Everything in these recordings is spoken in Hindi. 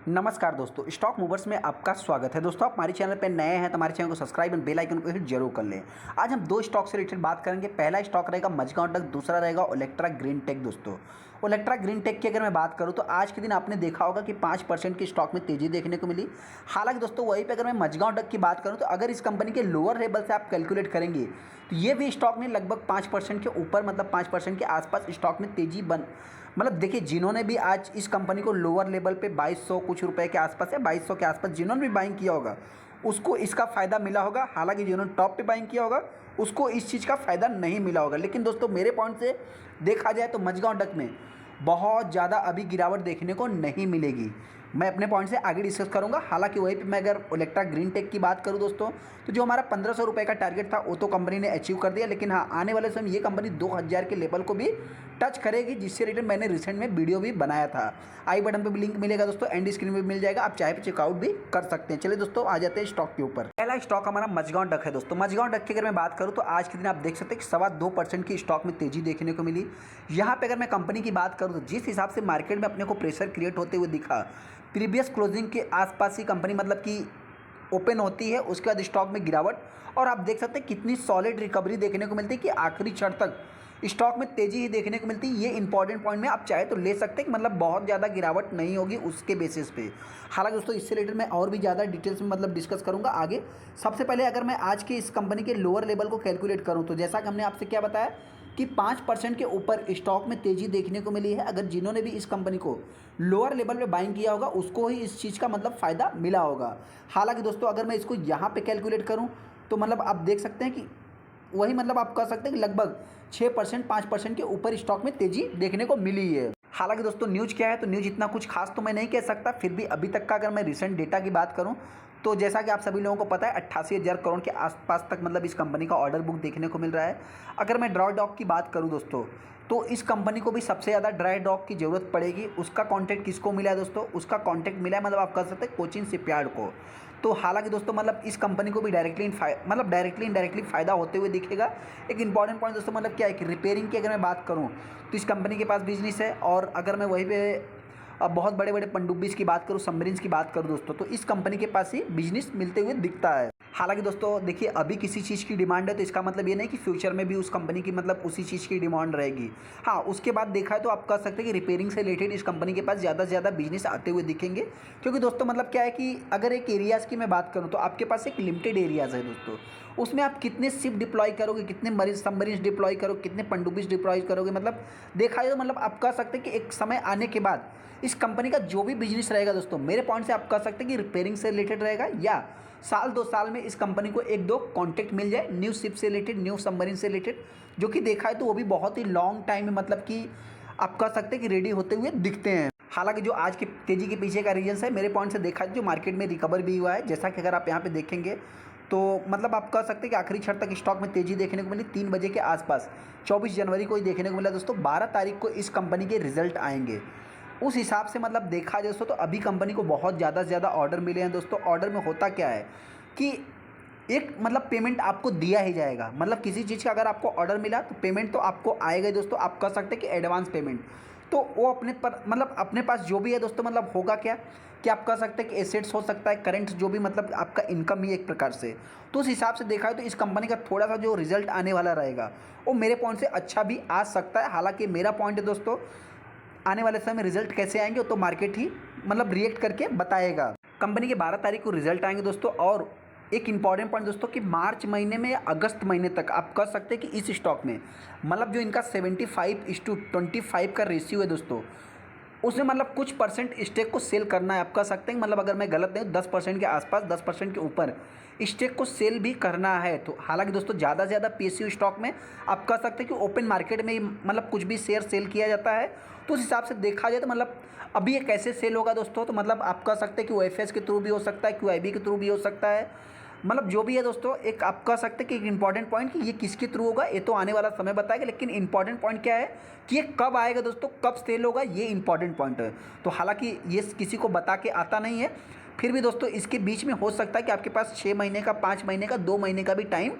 नमस्कार दोस्तों, स्टॉक मूवर्स में आपका स्वागत है। दोस्तों, आप हमारे चैनल पर नए हैं तो हमारे चैनल को सब्सक्राइब और बेल आइकन को हिट जरूर कर लें। आज हम दो स्टॉक से रिलेटेड बात करेंगे। पहला स्टॉक रहेगा मझगांव टेक, दूसरा रहेगा ओलेक्ट्रा ग्रीन टेक। दोस्तों, ओलेक्ट्रा ग्रीन टेक की अगर मैं बात करूं तो आज के दिन आपने देखा होगा कि 5% की स्टॉक में तेजी देखने को मिली। हालांकि दोस्तों वहीं पर अगर मैं मझगांव टेक की बात करूँ तो अगर इस कंपनी के लोअर लेवल से आप कैलकुलेट करेंगे तो ये भी स्टॉक में लगभग 5% के ऊपर, मतलब 5% के आसपास स्टॉक में तेजी मतलब देखिए, जिन्होंने भी आज इस कंपनी को लोअर लेवल पे 2200 कुछ रुपए के आसपास या 2200 के आसपास जिन्होंने भी बाइंग किया होगा उसको इसका फ़ायदा मिला होगा। हालांकि जिन्होंने टॉप पे बाइंग किया होगा उसको इस चीज़ का फ़ायदा नहीं मिला होगा। लेकिन दोस्तों मेरे पॉइंट से देखा जाए तो मझगांव टेक में बहुत ज़्यादा अभी गिरावट देखने को नहीं मिलेगी। मैं अपने पॉइंट से आगे डिस्कस करूंगा। हालांकि वहीं पे मैं अगर ओलेक्ट्रा ग्रीन टेक की बात करूं दोस्तों, तो जो हमारा 1500 रुपये का टारगेट था वो तो कंपनी ने अचीव कर दिया। लेकिन हाँ, आने वाले समय ये कंपनी 2000 के लेवल को भी टच करेगी, जिससे रिलेटेड मैंने रिसेंट में वीडियो भी बनाया था। आई बटन पर भी लिंक मिलेगा दोस्तों, एंड स्क्रीन में मिल जाएगा, आप चाहे तो चेकआउट भी कर सकते हैं। चलिए दोस्तों, आ जाते हैं स्टॉक के ऊपर। पहला स्टॉक हमारा मझगांव टेक है। दोस्तों, मझगांव टेक की अगर मैं बात करूँ तो आज के दिन आप देख सकते हैं कि 2.25% की स्टॉक में तेजी देखने को मिली। यहाँ पे अगर मैं कंपनी की बात करूँ तो जिस हिसाब से मार्केट में अपने को प्रेशर क्रिएट होते हुए दिखा, प्रीवियस क्लोजिंग के आसपास ही कंपनी मतलब कि ओपन होती है, उसके बाद स्टॉक में गिरावट, और आप देख सकते हैं कितनी सॉलिड रिकवरी देखने को मिलती है कि आखिरी क्षण तक स्टॉक में तेजी ही देखने को मिलती है। ये इंपॉर्टेंट पॉइंट में आप चाहे तो ले सकते हैं कि मतलब बहुत ज़्यादा गिरावट नहीं होगी उसके बेसिस पे। हालांकि दोस्तों इससे रिलेटेड मैं और भी ज़्यादा डिटेल्स में मतलब डिस्कस करूंगा आगे। सबसे पहले अगर मैं आज के इस कंपनी के लोअर लेवल को कैलकुलेट करूँ तो जैसा कि हमने आपसे क्या बताया कि 5% के ऊपर स्टॉक में तेजी देखने को मिली है। अगर जिन्होंने भी इस कंपनी को लोअर लेवल पे बाइंग किया होगा उसको ही इस चीज़ का मतलब फ़ायदा मिला होगा। हालांकि दोस्तों अगर मैं इसको यहाँ पे कैलकुलेट करूँ तो मतलब आप देख सकते हैं कि वही मतलब आप कह सकते हैं कि लगभग 6% 5% के ऊपर स्टॉक में तेजी देखने को मिली है। हालांकि दोस्तों न्यूज़ क्या है, तो न्यूज़ इतना कुछ खास तो मैं नहीं कह सकता, फिर भी अभी तक का अगर मैं रिसेंट डेटा की बात करूं तो जैसा कि आप सभी लोगों को पता है 88,000 करोड़ के आसपास तक मतलब इस कंपनी का ऑर्डर बुक देखने को मिल रहा है। अगर मैं ड्राई डॉक की बात करूं दोस्तों, तो इस कंपनी को भी सबसे ज़्यादा ड्राई डॉक की ज़रूरत पड़ेगी। उसका कॉन्टैक्ट किसको मिला है दोस्तों? उसका कॉन्टैक्ट मिला है मतलब आप कह सकते हैं कोचिन शिपयार्ड को। तो हालांकि दोस्तों मतलब इस कंपनी को भी डायरेक्टली इनडायरेक्टली फ़ायदा होते हुए दिखेगा। एक इंपॉर्टेंट पॉइंट दोस्तों मतलब क्या है कि रिपेयरिंग की अगर मैं बात करूँ तो इस कंपनी के पास बिजनेस है। और अगर मैं वहीं पे अब बहुत बड़े बड़े पनडुब्बीज़ की बात करूँ, सबमरीन्स की बात करूँ दोस्तों, तो इस कंपनी के पास ही बिजनेस मिलते हुए दिखता है। हालांकि दोस्तों देखिए, अभी किसी चीज़ की डिमांड है तो इसका मतलब ये नहीं कि फ्यूचर में भी उस कंपनी की मतलब उसी चीज़ की डिमांड रहेगी। हाँ, उसके बाद देखा है तो आप कह सकते हैं कि रिपेयरिंग से रिलेटेड इस कंपनी के पास ज़्यादा से ज़्यादा बिजनेस आते हुए दिखेंगे। क्योंकि दोस्तों मतलब क्या है कि अगर एक एरियाज़ की मैं बात करूँ तो आपके पास एक लिमिटेड एरियाज़ है दोस्तों, उसमें आप कितने शिप डिप्लॉय करोगे, कितने मरीन सबमरीन्स डिप्लॉय करोगे, कितने पनडुब्बीज़ डिप्लॉय करोगे, मतलब देखा जाए तो मतलब आप कह सकते हैं कि एक समय आने के बाद इस कंपनी का जो भी बिजनेस रहेगा दोस्तों, मेरे पॉइंट से आप कह सकते हैं कि रिपेयरिंग से रिलेटेड रहेगा, या साल 2 साल में इस कंपनी को 1-2 कॉन्टैक्ट मिल जाए न्यू शिप से रिलेटेड, न्यू सबमरीन से रिलेटेड, जो कि देखा है तो वो भी बहुत ही लॉन्ग टाइम में मतलब कि आप कह सकते हैं कि रेडी होते हुए दिखते हैं। हालांकि जो आज की तेज़ी के पीछे का रीजन है मेरे पॉइंट से देखा जो मार्केट में रिकवर भी हुआ है, जैसा कि अगर आप यहाँ पे देखेंगे तो मतलब आप कह सकते हैं कि आखिरी क्षण तक स्टॉक में तेज़ी देखने को मिली। 3 बजे के आसपास 24 जनवरी को ही देखने को मिला दोस्तों। 12 तारीख को इस कंपनी के रिजल्ट आएंगे। उस हिसाब से मतलब देखा जाए दोस्तों तो अभी कंपनी को बहुत ज़्यादा से ज़्यादा ऑर्डर मिले हैं दोस्तों। ऑर्डर में होता क्या है कि एक मतलब पेमेंट आपको दिया ही जाएगा। मतलब किसी चीज़ का अगर आपको ऑर्डर मिला तो पेमेंट तो आपको आएगा ही दोस्तों। आप कह सकते हैं कि एडवांस पेमेंट तो वो अपने पर मतलब अपने पास जो भी है दोस्तों, मतलब होगा क्या कि आप कह सकते हैं कि एसेट्स हो सकता है, करंट जो भी मतलब आपका इनकम ही एक प्रकार से। तो उस हिसाब से देखा है तो इस कंपनी का थोड़ा सा जो रिजल्ट आने वाला रहेगा वो मेरे पॉइंट से अच्छा भी आ सकता है। हालांकि मेरा पॉइंट है दोस्तों, आने वाले समय में रिजल्ट कैसे आएंगे तो मार्केट ही मतलब रिएक्ट करके बताएगा। कंपनी के 12 तारीख को रिजल्ट आएंगे दोस्तों। और एक इंपॉर्टेंट पॉइंट दोस्तों कि मार्च महीने में या अगस्त महीने तक आप कह सकते हैं कि इस स्टॉक में मतलब जो इनका 75:25 का रेशियो है दोस्तों, उसमें मतलब कुछ परसेंट स्टेक को सेल करना है। आप कह सकते हैं मतलब अगर मैं गलत नहीं 10% के आसपास, 10% के ऊपर स्टेक को सेल भी करना है। तो हालांकि दोस्तों ज़्यादा से ज़्यादा पीएसयू स्टॉक में आप कह सकते हैं कि ओपन मार्केट में मतलब कुछ भी शेयर सेल किया जाता है। तो उस हिसाब से देखा जाए तो मतलब अभी ये कैसे सेल होगा दोस्तों, तो मतलब आप कह सकते हैं कि ओएफएस के थ्रू भी हो सकता है, क्यूआईबी के थ्रू भी हो सकता है। मतलब जो भी है दोस्तों, एक आप कह सकते हैं कि एक इंपॉर्टेंट पॉइंट कि ये किसके थ्रू होगा ये तो आने वाला समय बताएगा। लेकिन इंपॉर्टेंट पॉइंट क्या है कि ये कब आएगा दोस्तों, कब सेल होगा, ये इंपॉर्टेंट पॉइंट है। तो हालांकि ये किसी को बता के आता नहीं है, फिर भी दोस्तों इसके बीच में हो सकता है कि आपके पास 6 महीने का, 5 महीने का, 2 महीने का भी टाइम।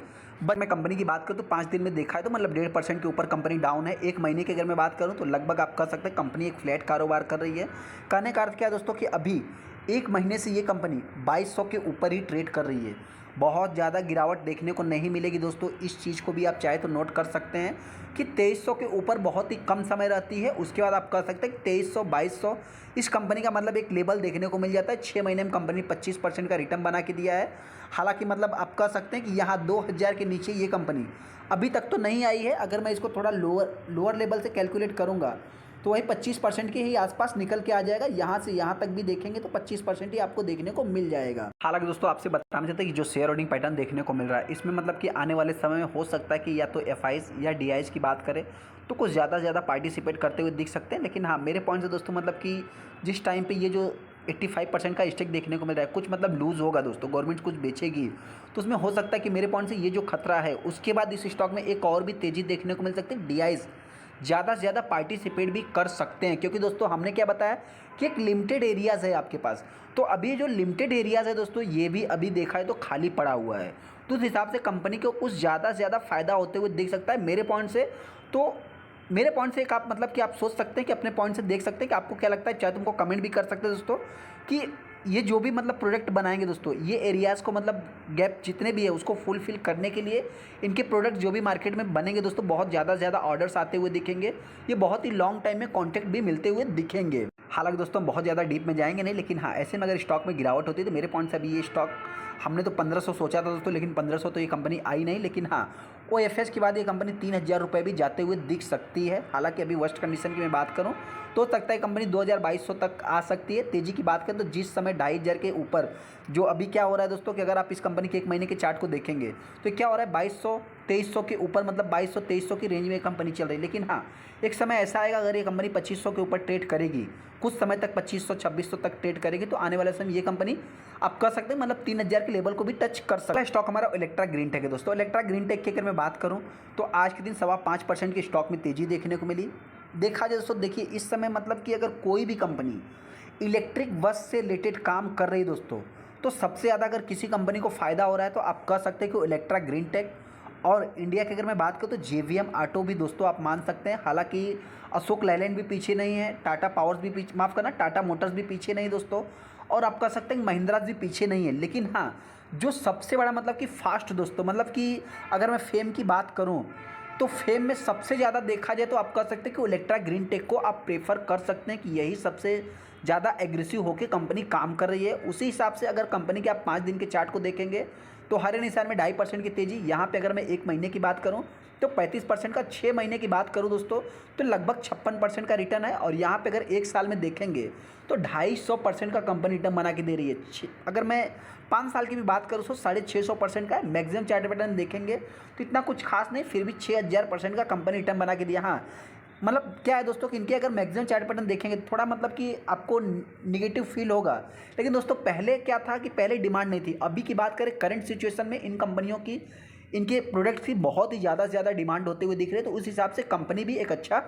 बट मैं कंपनी की बात करूँ तो 5 दिन में देखा है तो मतलब 1.5% के ऊपर कंपनी डाउन है। 1 महीने की अगर मैं बात करूँ तो लगभग आप कह सकते हैं कंपनी एक फ्लैट कारोबार कर रही है। कहने का अर्थ क्या है दोस्तों कि अभी एक महीने से ये कंपनी 2200 के ऊपर ही ट्रेड कर रही है। बहुत ज़्यादा गिरावट देखने को नहीं मिलेगी दोस्तों। इस चीज़ को भी आप चाहे तो नोट कर सकते हैं कि 2300 के ऊपर बहुत ही कम समय रहती है। उसके बाद आप कह सकते हैं कि 2300 2200 इस कंपनी का मतलब एक लेवल देखने को मिल जाता है। 6 महीने में कंपनी 25% का रिटर्न बना के दिया है। हालांकि मतलब आप कह सकते हैं कि यहाँ 2000 के नीचे ये कंपनी अभी तक तो नहीं आई है। अगर मैं इसको थोड़ा लोअर लेवल से कैलकुलेट करूँगा तो वही 25% के ही आसपास निकल के आ जाएगा। यहाँ से यहाँ तक भी देखेंगे तो 25% ही आपको देखने को मिल जाएगा। हालांकि दोस्तों आपसे बताना चाहते हैं कि जो शेयर होल्डिंग पैटर्न देखने को मिल रहा है इसमें मतलब कि आने वाले समय में हो सकता है कि या तो एफआईज या डीआईज की बात करें तो कुछ ज़्यादा पार्टिसिपेट करते हुए दिख सकते हैं। लेकिन हाँ, मेरे पॉइंट से दोस्तों मतलब कि जिस टाइम पर ये जो 85% का स्टेक देखने को मिल रहा है, कुछ मतलब लूज़ होगा दोस्तों, गवर्नमेंट कुछ बेचेगी तो उसमें हो सकता है कि मेरे पॉइंट से ये जो खतरा है उसके बाद इस स्टॉक में एक और भी तेज़ी देखने को मिल सकती है। डीआईज ज़्यादा से ज़्यादा पार्टिसिपेट भी कर सकते हैं, क्योंकि दोस्तों हमने क्या बताया कि एक लिमिटेड एरियाज़ है आपके पास। तो अभी जो लिमिटेड एरियाज़ है दोस्तों ये भी अभी देखा है तो खाली पड़ा हुआ है। तो उस हिसाब से कंपनी को कुछ ज़्यादा से ज़्यादा फ़ायदा होते हुए दिख सकता है मेरे पॉइंट से। तो मेरे पॉइंट से एक आप मतलब कि आप सोच सकते हैं कि अपने पॉइंट से देख सकते हैं कि आपको क्या लगता है। चाहे तुमको कमेंट भी कर सकते हैं दोस्तों कि ये जो भी मतलब प्रोडक्ट बनाएंगे दोस्तों, ये एरियाज़ को मतलब गैप जितने भी है उसको फुलफिल करने के लिए इनके प्रोडक्ट जो भी मार्केट में बनेंगे दोस्तों बहुत ज़्यादा ऑर्डर्स आते हुए दिखेंगे। ये बहुत ही लॉन्ग टाइम में कॉन्टैक्ट भी मिलते हुए दिखेंगे। हालांकि दोस्तों बहुत ज़्यादा डीप में जाएंगे नहीं, लेकिन हाँ ऐसे में अगर स्टॉक में गिरावट होती है तो मेरे पॉइंट से अभी ये स्टॉक हमने तो 1500 सोचा था दोस्तों, लेकिन 1500 तो ये कंपनी आई नहीं। लेकिन हाँ OFS के बाद ये कंपनी 3000 रुपये भी जाते हुए दिख सकती है। हालांकि अभी वर्स्ट कंडीशन की मैं बात करूं तो सकता है कंपनी 2200 तक आ सकती है। तेज़ी की बात करें तो जिस समय 2500 के ऊपर जो अभी क्या हो रहा है दोस्तों कि अगर आप इस कंपनी के एक महीने के चार्ट को देखेंगे तो क्या हो रहा है 2200 2300 के ऊपर मतलब 2200 2300 की रेंज में कंपनी चल रही है। लेकिन हाँ एक समय ऐसा आएगा अगर ये कंपनी 2500 के ऊपर ट्रेड करेगी, कुछ समय तक 2500 2600 तक ट्रेड करेगी तो आने वाले समय ये कंपनी आप कर सकते हैं मतलब 3000 के लेवल को भी टच कर सकता है। स्टॉक हमारा इलेक्ट्रा ग्रीन टेक है दोस्तों। इलेक्ट्रा ग्रीन टेक की अगर मैं बात करूं तो आज के दिन 5.25% की स्टॉक में तेज़ी देखने को मिली। देखा जाए दोस्तों, देखिए इस समय मतलब कि अगर कोई भी कंपनी इलेक्ट्रिक बस से रिलेटेड काम कर रही है दोस्तों तो सबसे ज़्यादा अगर किसी कंपनी को फ़ायदा हो रहा है तो आप कह सकते हैं कि इलेक्ट्रा ग्रीन टेक। और इंडिया की अगर मैं बात करूँ तो JVM ऑटो भी दोस्तों आप मान सकते हैं। हालांकि अशोक लैलैंड भी पीछे नहीं है, टाटा पावर्स भी पीछे, माफ़ करना टाटा मोटर्स भी पीछे नहीं दोस्तों, और आप कह सकते हैं महिंद्रा भी पीछे नहीं है। लेकिन हाँ जो सबसे बड़ा मतलब कि फास्ट दोस्तों मतलब कि अगर मैं फेम की बात करूँ तो फेम में सबसे ज़्यादा देखा जाए तो आप कह सकते हैं कि इलेक्ट्रा ग्रीन टेक को आप प्रेफर कर सकते हैं कि यही सबसे ज़्यादा एग्रेसिव होकर कंपनी काम कर रही है। उसी हिसाब से अगर कंपनी के आप 5 दिन के चार्ट को देखेंगे तो हर निशान में 2.5% की तेज़ी। यहाँ पे अगर मैं 1 महीने की बात करूँ तो 35% का, 6 महीने की बात करूँ दोस्तों तो लगभग 56% का रिटर्न है। और यहाँ पे अगर 1 साल में देखेंगे तो 250% का कंपनी रिटर्न बना के दे रही है। अगर मैं 5 साल की भी बात करूँ तो 650% का है। मैक्सिमम चार्ट पैटर्न देखेंगे तो इतना कुछ खास नहीं, फिर भी 6000% का कंपनी रिटर्न बना के दिया। हाँ मतलब क्या है दोस्तों कि इनके अगर मैक्सिमम चार्ट पैटर्न देखेंगे तो थोड़ा मतलब कि आपको निगेटिव फील होगा। लेकिन दोस्तों पहले क्या था कि पहले डिमांड नहीं थी। अभी की बात करें करंट सिचुएशन में इन कंपनियों की, इनके प्रोडक्ट्स की बहुत ही ज़्यादा डिमांड होते हुए दिख रहे हैं। तो उस हिसाब से कंपनी भी एक अच्छा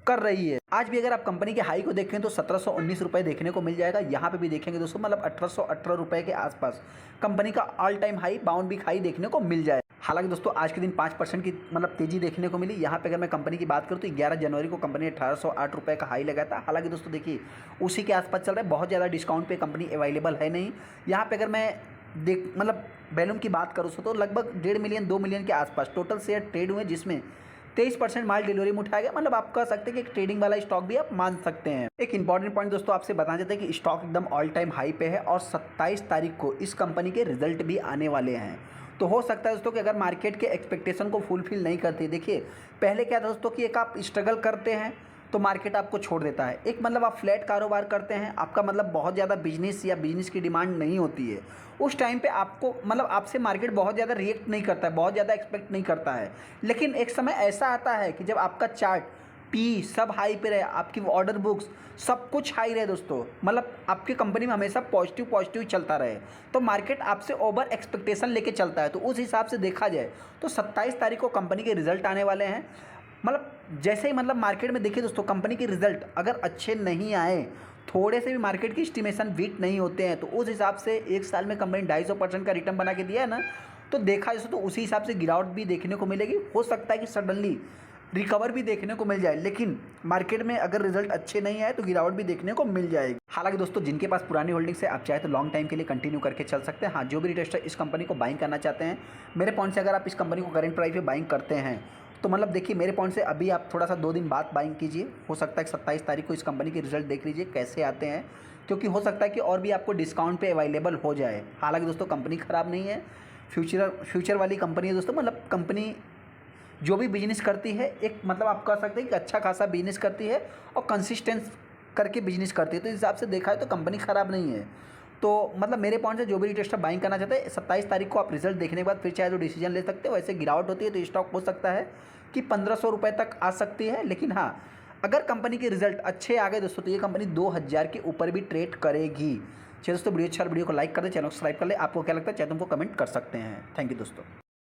कर रही है। आज भी अगर आप कंपनी के हाई को देखें तो 1719 रुपये देखने को मिल जाएगा। यहाँ पे भी देखेंगे दोस्तों मतलब 1818 रुपये के आसपास कंपनी का all time high, bound week high देखने को मिल जाए। हालांकि दोस्तों आज के दिन 5% की मतलब तेज़ी देखने को मिली। यहाँ पे अगर मैं कंपनी की बात करूँ तो 11 जनवरी को कंपनी ने 1808 रुपये का हाई लगाया था। हालांकि दोस्तों देखिए उसी के आसपास चल रहा है, बहुत ज़्यादा डिस्काउंट पे कंपनी अवेलेबल है नहीं। यहाँ पे अगर मैं मतलब वैल्यूम की बात करूँ तो लगभग 1.5 मिलियन 2 मिलियन के आसपास टोटल शेयर ट्रेड हुए, जिसमें 23% माल डिलीवरी में उठाया गया। मतलब आप कह सकते हैं कि एक ट्रेडिंग वाला स्टॉक भी आप मान सकते हैं। एक इंपॉर्टेंट पॉइंट दोस्तों आपसे बताना चाहते हैं कि स्टॉक एकदम ऑल टाइम हाई पे है और 27 तारीख को इस कंपनी के रिजल्ट भी आने वाले हैं। तो हो सकता है दोस्तों कि अगर मार्केट के एक्सपेक्टेशन को फुलफिल नहीं करती, देखिए पहले क्या था दोस्तों कि एक आप स्ट्रगल करते हैं तो मार्केट आपको छोड़ देता है, एक मतलब आप फ्लैट कारोबार करते हैं, आपका मतलब बहुत ज़्यादा बिजनेस या बिजनेस की डिमांड नहीं होती है, उस टाइम पे आपको मतलब आपसे मार्केट बहुत ज़्यादा रिएक्ट नहीं करता है, बहुत ज़्यादा एक्सपेक्ट नहीं करता है। लेकिन एक समय ऐसा आता है कि जब आपका चार्ट पी सब हाई पे रहे, आपकी ऑर्डर बुक्स सब कुछ हाई रहे दोस्तों, मतलब आपकी कंपनी में हमेशा पॉजिटिव चलता रहे, तो मार्केट आपसे ओवर एक्सपेक्टेशन लेके चलता है। तो उस हिसाब से देखा जाए तो 27 तारीख को कंपनी के रिजल्ट आने वाले हैं। मतलब जैसे ही मतलब मार्केट में देखिए दोस्तों कंपनी के रिजल्ट अगर अच्छे नहीं आए, थोड़े से भी मार्केट की एस्टिमेशन वीक नहीं होते हैं, तो उस हिसाब से एक साल में कंपनी 250% का रिटर्न बना के दिया है ना, तो देखा जैसे तो उसी हिसाब से गिरावट भी देखने को मिलेगी। हो सकता है कि सडनली रिकवर भी देखने को मिल जाए, लेकिन मार्केट में अगर रिजल्ट अच्छे नहीं आए तो गिरावट भी देखने को मिल जाएगी। हालांकि दोस्तों जिनके पास पुरानी होल्डिंग्स है, आप चाहे तो लॉन्ग टाइम के लिए कंटिन्यू करके चल सकते हैं। हाँ, जो भी रिटेस्टर इस कंपनी को बाइंग करना चाहते हैं, मेरे पॉइंट से अगर आप इस कंपनी को करंट प्राइस पे बाइंग करते हैं तो मतलब देखिए मेरे पॉइंट से अभी आप थोड़ा सा 2 दिन बाद बाइंग कीजिए। हो सकता है 27 तारीख को इस कंपनी के रिजल्ट देख लीजिए कैसे आते हैं, क्योंकि हो सकता है कि और भी आपको डिस्काउंट पे अवेलेबल हो जाए। हालांकि दोस्तों कंपनी ख़राब नहीं है, फ्यूचर वाली कंपनी है दोस्तों। मतलब कंपनी जो भी बिजनेस करती है, एक मतलब आप कह सकते हैं कि अच्छा खासा बिजनेस करती है और कंसिस्टेंस करके बिजनेस करती है। तो इस हिसाब से देखा है तो कंपनी ख़राब नहीं है। तो मतलब मेरे पॉइंट से जो भी रिटेस्टर बाइंग करना चाहते हैं, 27 तारीख को आप रिजल्ट देखने के बाद फिर चाहे तो डिसीजन ले सकते हो। वैसे गिरावट होती है तो स्टॉक हो सकता है कि 1500 रुपये तक आ सकती है, लेकिन हाँ अगर कंपनी के रिजल्ट अच्छे आ गए दोस्तों तो ये कंपनी 2000 के ऊपर भी ट्रेड करेगी। चलिए दोस्तों वीडियो अच्छा, वीडियो को लाइक कर दे, चैनल को सब्सक्राइब कर ले। आपको क्या लगता है चाहे तुमको कमेंट कर सकते हैं। थैंक यू दोस्तों।